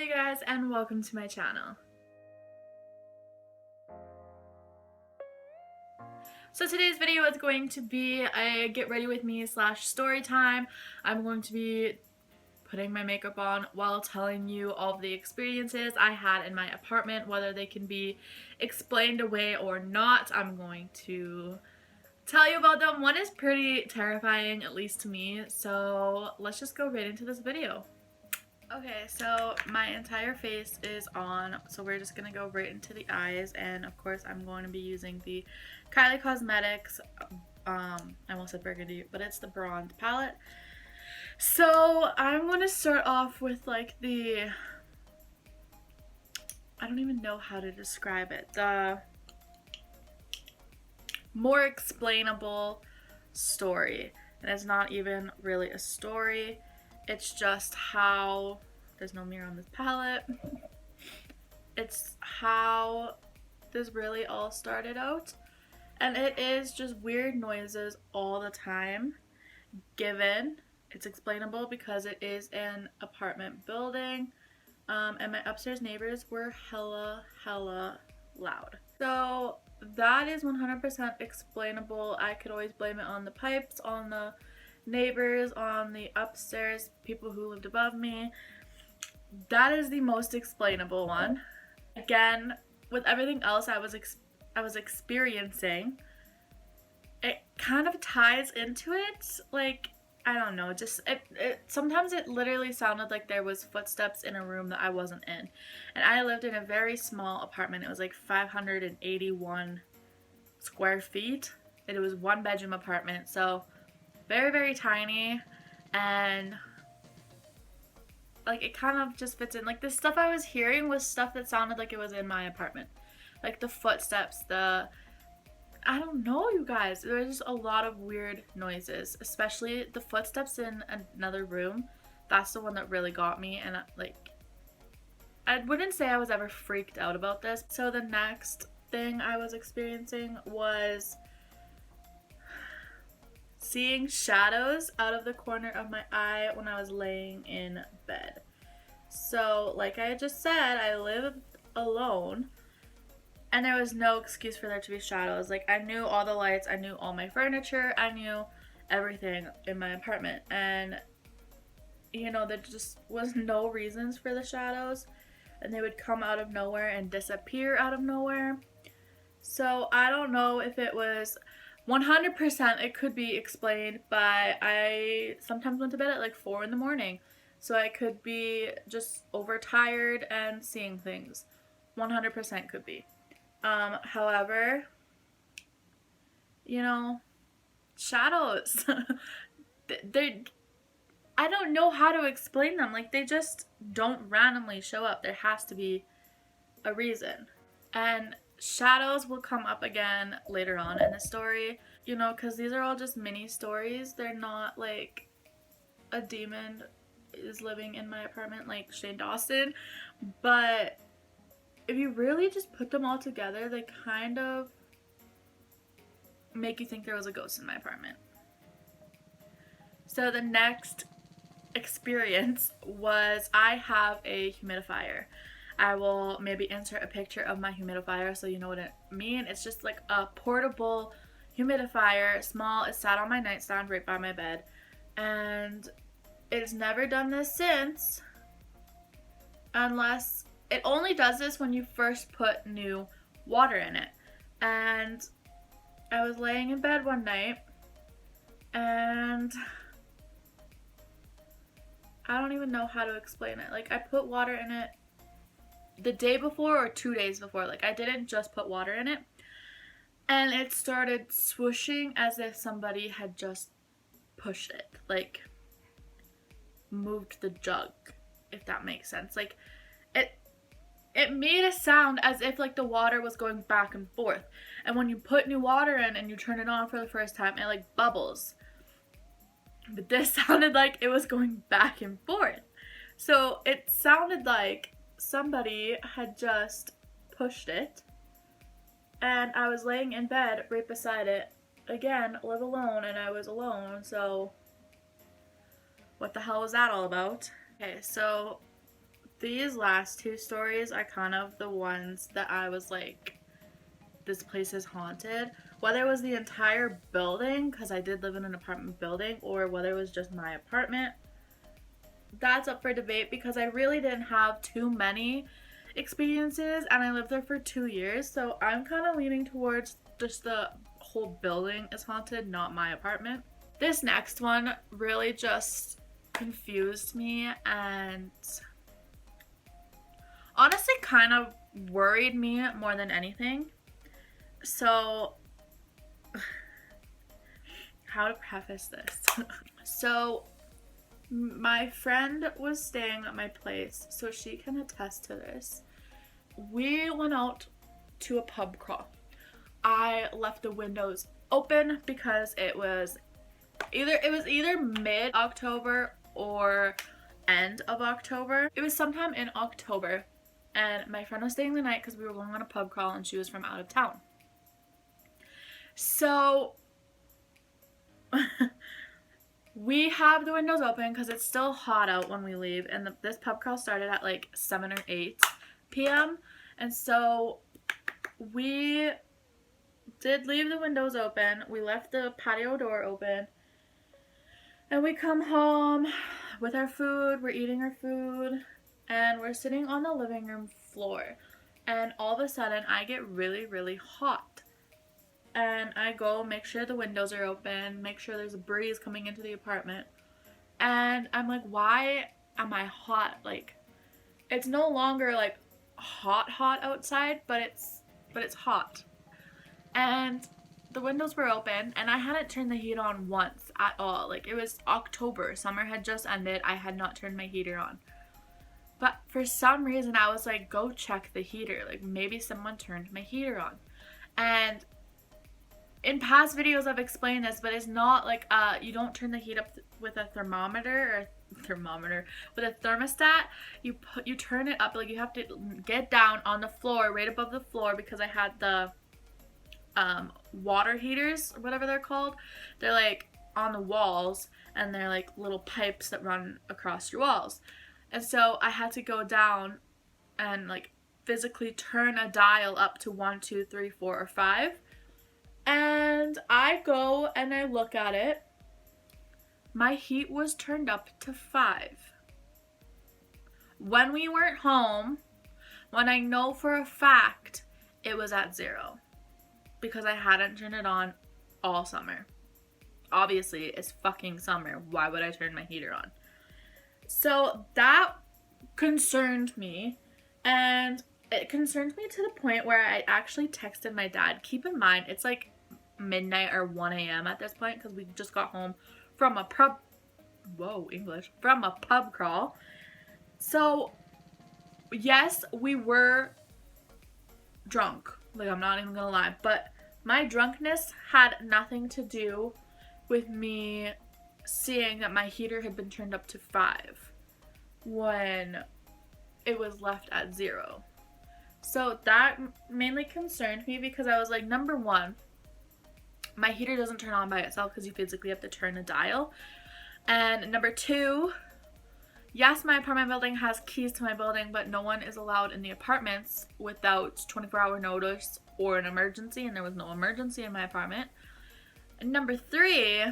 you guys, and welcome to my channel. So today's video is going to be a get ready with me / story time. I'm going to be putting my makeup on while telling you all of the experiences I had in my apartment, whether they can be explained away or not. I'm going to tell you about them. One is pretty terrifying, at least to me, so let's just go right into this video. Okay, so my entire face is on, so we're just gonna go right into the eyes, and of course I'm going to be using the Kylie Cosmetics, I almost said burgundy, but it's the bronze palette. So I'm going to start off with like I don't even know how to describe it, the more explainable story. And it's not even really a story. It's just how, there's no mirror on this palette, it's how this really all started out. And it is just weird noises all the time, given it's explainable because it is an apartment building, and my upstairs neighbors were hella loud. So that is 100% explainable. I could always blame it on the pipes, on the neighbors, on the upstairs people who lived above me. That is the most explainable one. Again, with everything else I was experiencing, it kind of ties into it. Like, I don't know, just sometimes it literally sounded like there was footsteps in a room that I wasn't in. And I lived in a very small apartment. It was like 581 square feet, and it was one bedroom apartment, so very tiny. And like, it kind of just fits in. Like, the stuff I was hearing was stuff that sounded like it was in my apartment, like the footsteps, I don't know, you guys. There's just a lot of weird noises, especially the footsteps in another room. That's the one that really got me, and I wouldn't say I was ever freaked out about this. So the next thing I was experiencing was seeing shadows out of the corner of my eye when I was laying in bed. So like I just said, I lived alone, and there was no excuse for there to be shadows. Like, I knew all the lights, I knew all my furniture, I knew everything in my apartment. And, you know, there just was no reasons for the shadows. And they would come out of nowhere and disappear out of nowhere. So I don't know if it was 100%, it could be explained by, I sometimes went to bed at like 4 in the morning. So I could be just overtired and seeing things. 100% could be. However, you know, shadows, I don't know how to explain them. Like, they just don't randomly show up. There has to be a reason. And shadows will come up again later on in the story, you know, because these are all just mini stories. They're not like a demon is living in my apartment like Shane Dawson, but if you really just put them all together, they kind of make you think there was a ghost in my apartment. So the next experience was, I have a humidifier. I will maybe insert a picture of my humidifier so you know what I mean. It's just like a portable humidifier, small. It sat on my nightstand right by my bed, and it's never done this since, unless it only does this when you first put new water in it. And I was laying in bed one night, and I don't even know how to explain it. Like, I put water in it the day before or 2 days before. Like, I didn't just put water in it. And it started swooshing as if somebody had just pushed it. Like, moved the jug, if that makes sense. Like, it made a sound as if like the water was going back and forth. And when you put new water in and you turn it on for the first time, it like bubbles. But this sounded like it was going back and forth. So it sounded like somebody had just pushed it. And I was laying in bed right beside it. Again, live alone, and I was alone, so what the hell was that all about? Okay, so these last two stories are kind of the ones that I was like, this place is haunted. Whether it was the entire building, because I did live in an apartment building, or whether it was just my apartment, that's up for debate because I really didn't have too many experiences and I lived there for 2 years. So I'm kind of leaning towards just the whole building is haunted, not my apartment. This next one really just confused me and honestly kind of worried me more than anything. So, how to preface this? So, my friend was staying at my place, so she can attest to this. We went out to a pub crawl. I left the windows open because it was either mid-October or end of October. It was sometime in October, and my friend was staying the night because we were going on a pub crawl and she was from out of town. So we have the windows open because it's still hot out when we leave, and this pub crawl started at like 7 or 8 p.m. And so we did leave the windows open. We left the patio door open, and we come home with our food. We're eating our food, and we're sitting on the living room floor, and all of a sudden I get really, really hot. And I go make sure the windows are open, make sure there's a breeze coming into the apartment. And I'm like, why am I hot? Like, it's no longer like hot outside, but it's hot. And the windows were open and I hadn't turned the heat on once at all. Like, it was October, summer had just ended. I had not turned my heater on. But for some reason I was like, go check the heater. Like, maybe someone turned my heater on. And in past videos I've explained this, but it's not like you don't turn the heat up with a thermostat. You turn it up, like you have to get down on the floor, right above the floor, because I had the water heaters or whatever they're called. They're like on the walls and they're like little pipes that run across your walls. And so I had to go down and like physically turn a dial up to 1, 2, 3, 4, or 5. And I go and I look at it. My heat was turned up to 5. When we weren't home, when I know for a fact it was at 0. Because I hadn't turned it on all summer. Obviously, it's fucking summer. Why would I turn my heater on? So that concerned me. And it concerned me to the point where I actually texted my dad. Keep in mind, it's like midnight or 1 a.m. at this point because we just got home from a pub crawl. So yes, we were drunk. Like, I'm not even gonna lie, but my drunkenness had nothing to do with me seeing that my heater had been turned up to 5 when it was left at 0. So that mainly concerned me because I was like, number one, my heater doesn't turn on by itself because you physically have to turn a dial. And number two, yes, my apartment building has keys to my building, but no one is allowed in the apartments without 24-hour notice or an emergency, and there was no emergency in my apartment. And number three,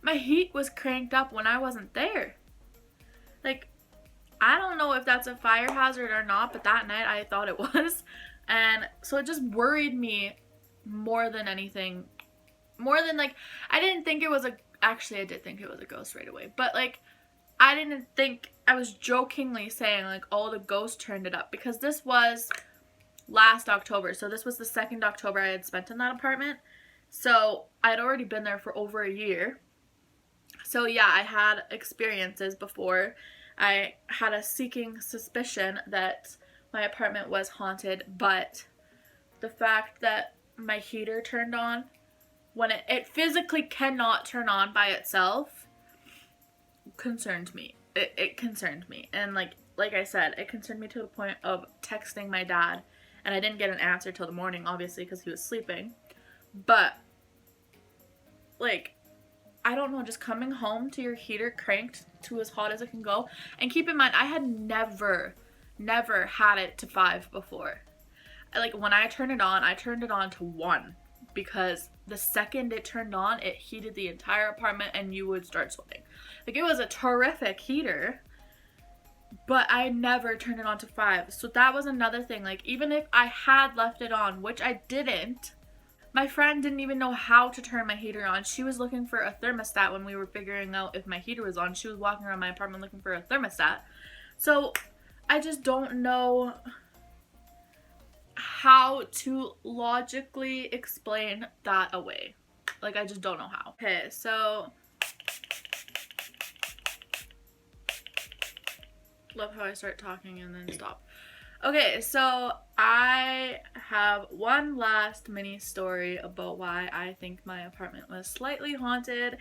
my heat was cranked up when I wasn't there. Like, I don't know if that's a fire hazard or not, but that night I thought it was. And so it just worried me more than anything. More than, like, I didn't think it was actually I did think it was a ghost right away. But, like, I didn't think, I was jokingly saying, like, oh, the ghost turned it up. Because this was last October. So this was the 2nd October I had spent in that apartment. So I had already been there for over a year. So yeah, I had experiences before. I had a seeking suspicion that my apartment was haunted, but the fact that my heater turned on when it physically cannot turn on by itself concerned me. It concerned me. And like I said, it concerned me to the point of texting my dad, and I didn't get an answer till the morning, obviously, because he was sleeping. But like, I don't know, just coming home to your heater cranked to as hot as it can go. And keep in mind, I had never had it to 5 before. Like, when I turned it on to 1, because the second it turned on, it heated the entire apartment and you would start sweating. Like, it was a terrific heater, but I never turned it on to 5. So that was another thing. Like, even if I had left it on, which I didn't, my friend didn't even know how to turn my heater on. She was looking for a thermostat when we were figuring out if my heater was on. She was walking around my apartment looking for a thermostat. So I just don't know how to logically explain that away. Like, I just don't know how. Okay, so love how I start talking and then stop. Okay, so I have one last mini story about why I think my apartment was slightly haunted,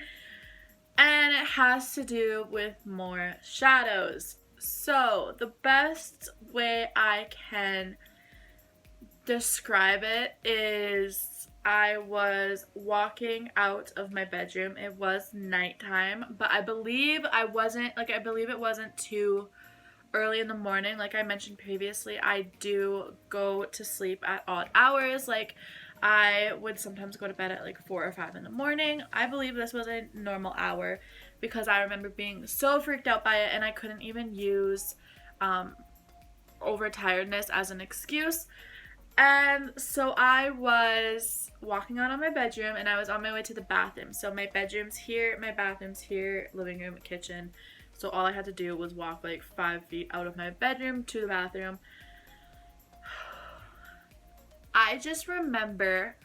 and it has to do with more shadows. So the best way I can describe it is I was walking out of my bedroom. It was nighttime, but I believe it wasn't too early in the morning. Like I mentioned previously, I do go to sleep at odd hours. Like, I would sometimes go to bed at like 4 or 5 in the morning. I believe this was a normal hour because I remember being so freaked out by it, and I couldn't even use overtiredness as an excuse. And so I was walking out of my bedroom and I was on my way to the bathroom. So my bedroom's here, my bathroom's here, living room, kitchen. So all I had to do was walk like 5 feet out of my bedroom to the bathroom. I just remember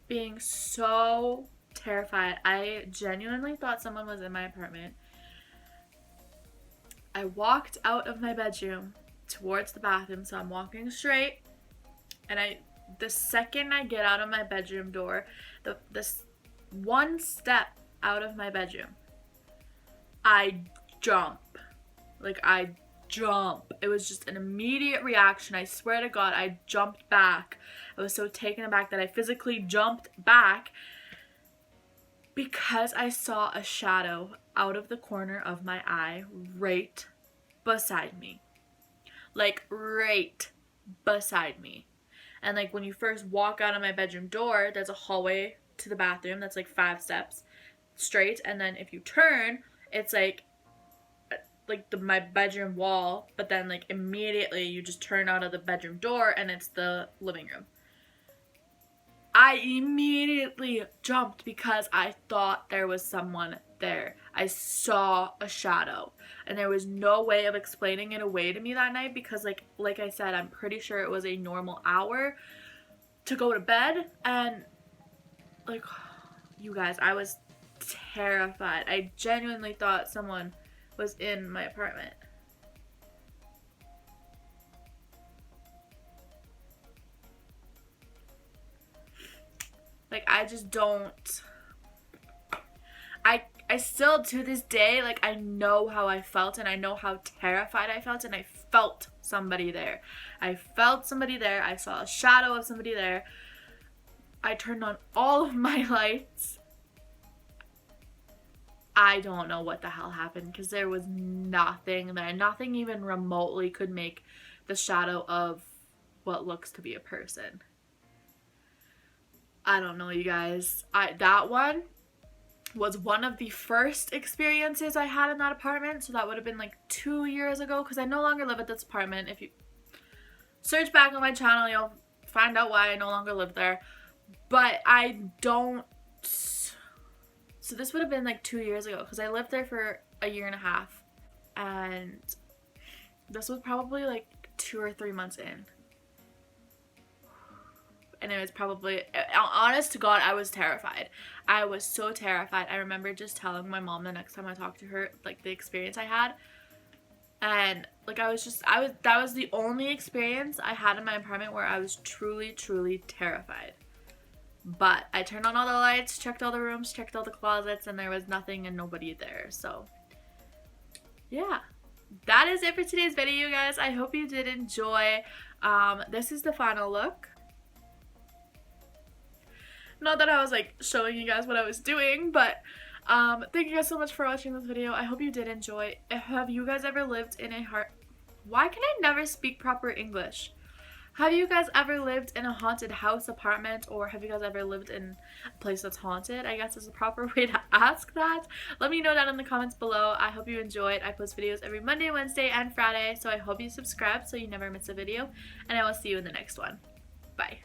being so terrified. I genuinely thought someone was in my apartment. I walked out of my bedroom towards the bathroom, so I'm walking straight. And the second I get out of my bedroom door, this one step out of my bedroom, I jump. Like, I jump. It was just an immediate reaction. I swear to God, I jumped back. I was so taken aback that I physically jumped back because I saw a shadow out of the corner of my eye right beside me. Like, right beside me. And like, when you first walk out of my bedroom door, there's a hallway to the bathroom that's like 5 steps straight, and then if you turn, it's like my bedroom wall, but then like immediately you just turn out of the bedroom door and it's the living room. I immediately jumped because I thought there was someone there. I saw a shadow, and there was no way of explaining it away to me that night because like I said, I'm pretty sure it was a normal hour to go to bed, and like, you guys, I was terrified. I genuinely thought someone was in my apartment. Like, I just don't, I still to this day, like, I know how I felt and I know how terrified I felt, and I felt somebody there. I felt somebody there. I saw a shadow of somebody there. I turned on all of my lights. I don't know what the hell happened because there was nothing there. Nothing even remotely could make the shadow of what looks to be a person. I don't know, you guys. That one was one of the first experiences I had in that apartment. So that would have been like 2 years ago, because I no longer live at this apartment. If you search back on my channel, you'll find out why I no longer live there. But I don't... So this would have been like 2 years ago, because I lived there for a year and a half. And this was probably like 2 or 3 months in. And it was probably, honest to God, I was terrified. I was so terrified. I remember just telling my mom the next time I talked to her, like, the experience I had. And, like, that was the only experience I had in my apartment where I was truly, truly terrified. But I turned on all the lights, checked all the rooms, checked all the closets, and there was nothing and nobody there. So, yeah. That is it for today's video, guys. I hope you did enjoy. This is the final look. Not that I was like showing you guys what I was doing, but Thank you guys so much for watching this video. I hope you did enjoy. Have you guys ever lived in a Why can I never speak proper English? Have you guys ever lived in a haunted house, apartment, or have you guys ever lived in a place that's haunted? I guess is the proper way to ask that. Let me know down in the comments below. I hope you enjoyed. I post videos every Monday, Wednesday, and Friday, so I hope you subscribe so you never miss a video, and I will see you in the next one. Bye.